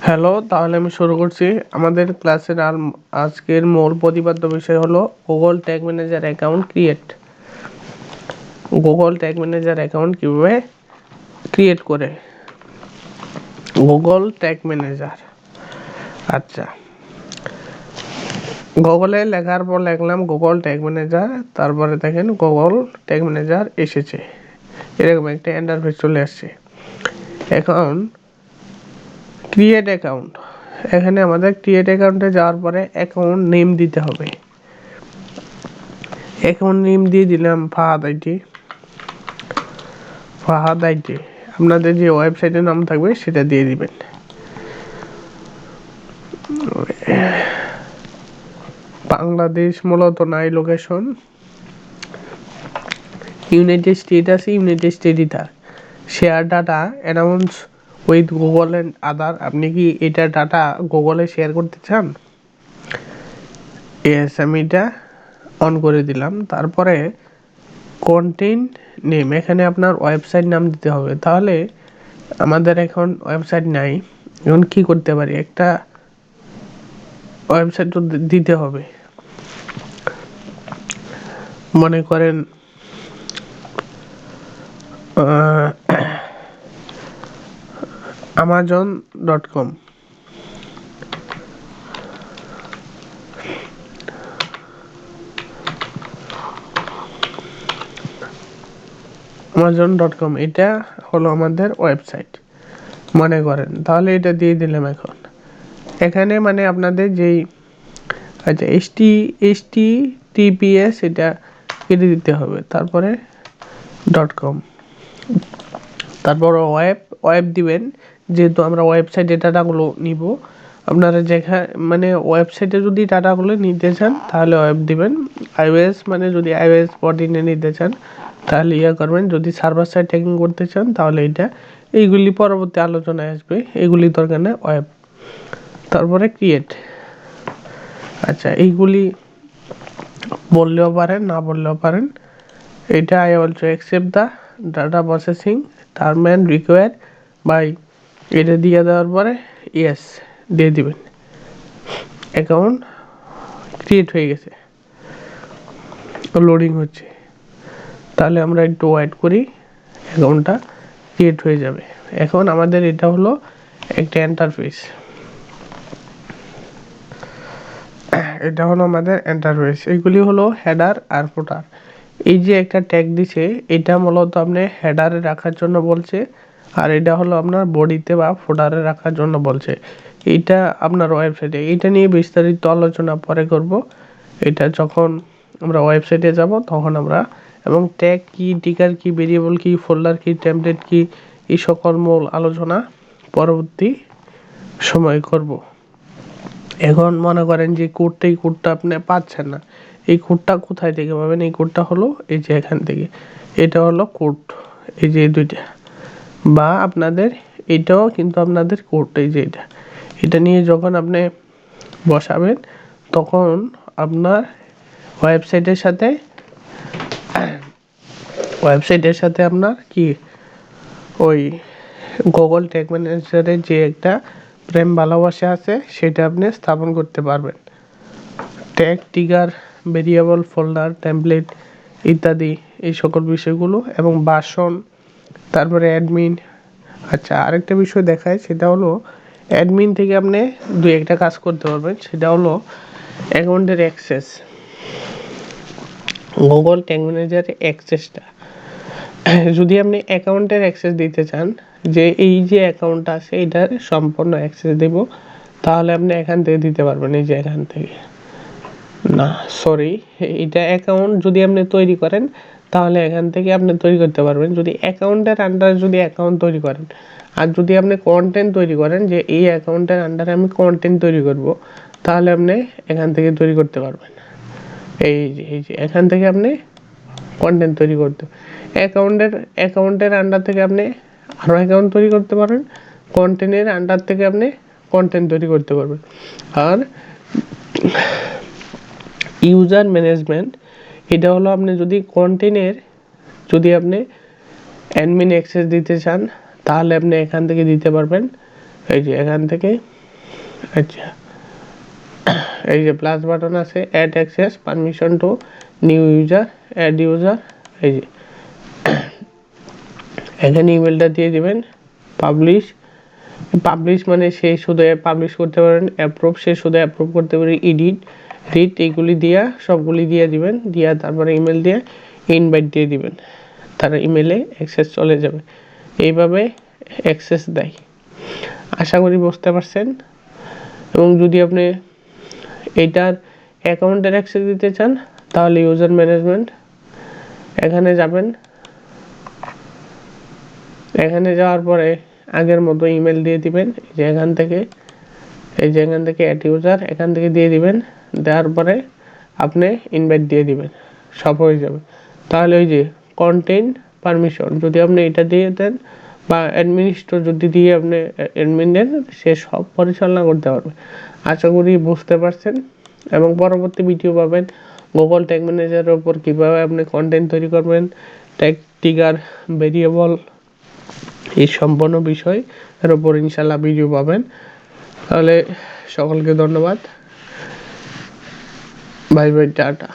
Hello, তাহলে আমি শুরু করছি। আমাদের ক্লাসের আজকের মূল প্রতিপাদ্য বিষয় হলো Google tag manager account create. Google tag manager account কীভাবে ক্রিয়েট করে গুগল ট্যাগ ম্যানেজার। আচ্ছা, গুগলে লেখার পর লিখলাম গুগল ট্যাগ ম্যানেজার, তারপরে দেখেন গুগল ট্যাগ ম্যানেজার এসেছে, এরকম একটা ইন্টারফেস চলে আসছে। এখন ক্রিয়েট অ্যাকাউন্ট, এখানে আমাদের ক্রিয়েট অ্যাকাউন্টে যাওয়ার পরে অ্যাকাউন্ট নেম দিতে হবে। অ্যাকাউন্ট নেম দিয়ে দিলাম ফাহাদ আইটি। আপনাদের যে ওয়েবসাইটের নাম থাকবে সেটা দিয়ে দিবেন। বাংলাদেশ মূলত নাই লোকেশন, ইউনাইটেড স্টেট আছে, ইউনাইটেড স্টেটই থাক। Share data announce with Google and other. আপনি কি এটা ডাটা গুগলে শেয়ার করতে চান? ইয়েস, আমি এটা অন করে দিলাম। তারপরে কন্টেন্ট নেম, এখানে আপনার ওয়েবসাইট নাম দিতে হবে। তাহলে আমাদের এখন ওয়েবসাইট নাই, এখন কি করতে পারি, একটা ওয়েবসাইট তো দিতে হবে। মনে করেন amazon.com। amazon.com এটা হলো আমাদের ওয়েবসাইট মনে করেন। তাহলে এটা দিয়ে দিলাম। এখন এখানে মানে আপনাদের যেই আচ্ছা HTTPS এটা কেটে দিতে হবে। তারপরে .com, তারপর ওয়েব দিবেন। যেহেতু আমরা ওয়েবসাইটে ডাটাগুলো নিব, আপনারা যেখানে মানে ওয়েবসাইটে যদি ডাটাগুলো নিতে চান তাহলে ওয়েব দিবেন। iOS মানে যদি iOS 14 নিতে চান তাহলে করবেন। যদি সার্ভার সাইড ট্র্যাকিং করতে চান তাহলে এইগুলি পরবর্তী আলোচনায় আসবে, এগুলি দরকার নেই। ওয়েব, তারপরে ক্রিয়েট। আচ্ছা, এইগুলি বললেও পারেন, না বললেও পারেন। এটা I also accept the data processing term and require by, এটা দিয়ে দেওয়ার পরে ইয়েস দিয়ে দিবেন। অ্যাকাউন্ট ক্রিয়েট হয়ে গেছে, লোডিং হচ্ছে। তাহলে আমরা একটু ওয়েট করি, অ্যাকাউন্টটা ক্রিয়েট হয়ে যাবে। এখন আমাদের এটা হলো একটা ইন্টারফেস, এটা হলো আমাদের ইন্টারফেস। এইগুলি হলো হেডার আর ফুটার। এই যে একটা ট্যাগ দিছে, এটা মূলত আপনি হেডারে রাখার জন্য বলছে, আর এটা হলো আপনার বডিতে বা ফুটারে রাখার জন্য বলছে। এইটা আপনার ওয়েবসাইটে, এইটা নিয়ে বিস্তারিত আলোচনা পরে করব। এটা যখন আমরা ওয়েবসাইটে যাব তখন আমরা, এবং ট্যাগ কি, টিকার কি, ভেরিয়েবল কি, ফোল্ডার কি, টেমপ্লেট কি, এই সকল মূল আলোচনা পরবর্তী সময় করব। এখন মনে করেন যে কোডটা আপনি পাচ্ছেন না, এই কোডটা কোথায় থেকে পাবেন? এই কোডটা হলো এই যে এখান থেকে, এটা হলো কোড, এই যে দুইটা, বা আপনাদের এটাও কিন্তু আপনাদের কোড, এই যে এটা নিয়ে যখন আপনি বসাবেন তখন আপনার ওয়েবসাইটের সাথে আপনার কি ওই গুগল ট্যাগ ম্যানেজারের যে একটা প্রেম ভালোবাসা আছে সেটা আপনি স্থাপন করতে পারবেন। ট্যাগ, টিকার, ভেরিয়েবল, ফোল্ডার, টেমপ্লেট ইত্যাদি এই সকল বিষয়গুলো, এবং বাসন, তারপরে অ্যাডমিন। আচ্ছা, আরেকটা বিষয় দেখায়, সেটা হলো অ্যাডমিন থেকে আপনি দুই একটা কাজ করতে পারবেন। সেটা হলো অ্যাকাউন্টের অ্যাক্সেস, গুগল ট্যাগ ম্যানেজারের অ্যাক্সেসটা। যদি আপনি অ্যাকাউন্টের অ্যাক্সেস দিতে চান, যে এই যে অ্যাকাউন্টটা আছে এটার সম্পূর্ণ অ্যাক্সেস দেব, তাহলে আপনি এখান থেকে দিতে পারবেন। এই যে এখান থেকে, না সরি, এটা অ্যাকাউন্ট যদি আপনি তৈরি করেন তাহলে এখান থেকে আপনি তৈরি করতে পারবেন, যদি অ্যাকাউন্টের আন্ডারে যদি অ্যাকাউন্ট তৈরি করেন। আর যদি আপনি কন্টেন্ট তৈরি করেন, যে এই অ্যাকাউন্টের আন্ডারে আমি কন্টেন্ট তৈরি করব, তাহলে আপনি এখান থেকে তৈরি করতে পারবেন। এই যে এখান থেকে আপনি কন্টেন্ট তৈরি করতে, অ্যাকাউন্টের আন্ডার থেকে আপনি আরও অ্যাকাউন্ট তৈরি করতে পারেন, কন্টেন্টের আন্ডার থেকে আপনি কন্টেন্ট তৈরি করতে পারবেন। আর ইউজার ম্যানেজমেন্ট, এটা হলো আপনি যদি কন্টেন্টের যদি আপনি অ্যাডমিন অ্যাক্সেস দিতে চান তাহলে আপনি এখান থেকে দিতে পারবেন। এই যে এখান থেকে, আচ্ছা এই যে প্লাস বাটন আছে, add access permission to new user, add user, এই যে এখানে ইমেলটা দিয়ে দিবেন। পাবলিশ মানে সে শুধু পাবলিশ করতে পারেন, অ্যাপ্রুভ সে শুধু অ্যাপ্রুভ করতে পারে, এডিট রিড এইগুলি দিয়া সবগুলি দিয়ে দিবেন, দিয়া তারপরে ইমেল দিয়ে ইনভাইট দিয়ে দিবেন, তার ইমেলে অ্যাক্সেস চলে যাবে। এইভাবে অ্যাক্সেস দেয়। আশা করি বুঝতে পারছেন। এবং যদি আপনি এইটার অ্যাকাউন্টের অ্যাক্সেস দিতে চান তাহলে ইউজার ম্যানেজমেন্ট এখানে যাবেন। এখানে যাওয়ার পরে আগের মতো ইমেল দিয়ে দিবেন, যে এখান থেকে অ্যাড ইউজার এখান থেকে দিয়ে দিবেন। দেওয়ার পরে আপনি ইনভাইট দিয়ে দিবেন, সব হয়ে যাবে। তাহলে ওই যে কন্টেন্ট পারমিশন যদি আপনি এটা দিয়ে দেন বা অ্যাডমিনিস্ট্রেটর যদি দিয়ে আপনি অ্যাডমিন দেন, সে সব পরিচালনা করতে পারবে। আশা করি বুঝতে পারছেন। এবং পরবর্তী ভিডিও পাবেন গুগল ট্যাগ ম্যানেজারের উপর কীভাবে আপনি কন্টেন্ট তৈরি করবেন, ট্যাগ ট্রিগার ভেরিয়েবল এই সম্পূর্ণ বিষয় এর উপর ইনশাল্লাহ ভিডিও পাবেন। তাহলে সকলকে ধন্যবাদ, বাই বাই, টাটা।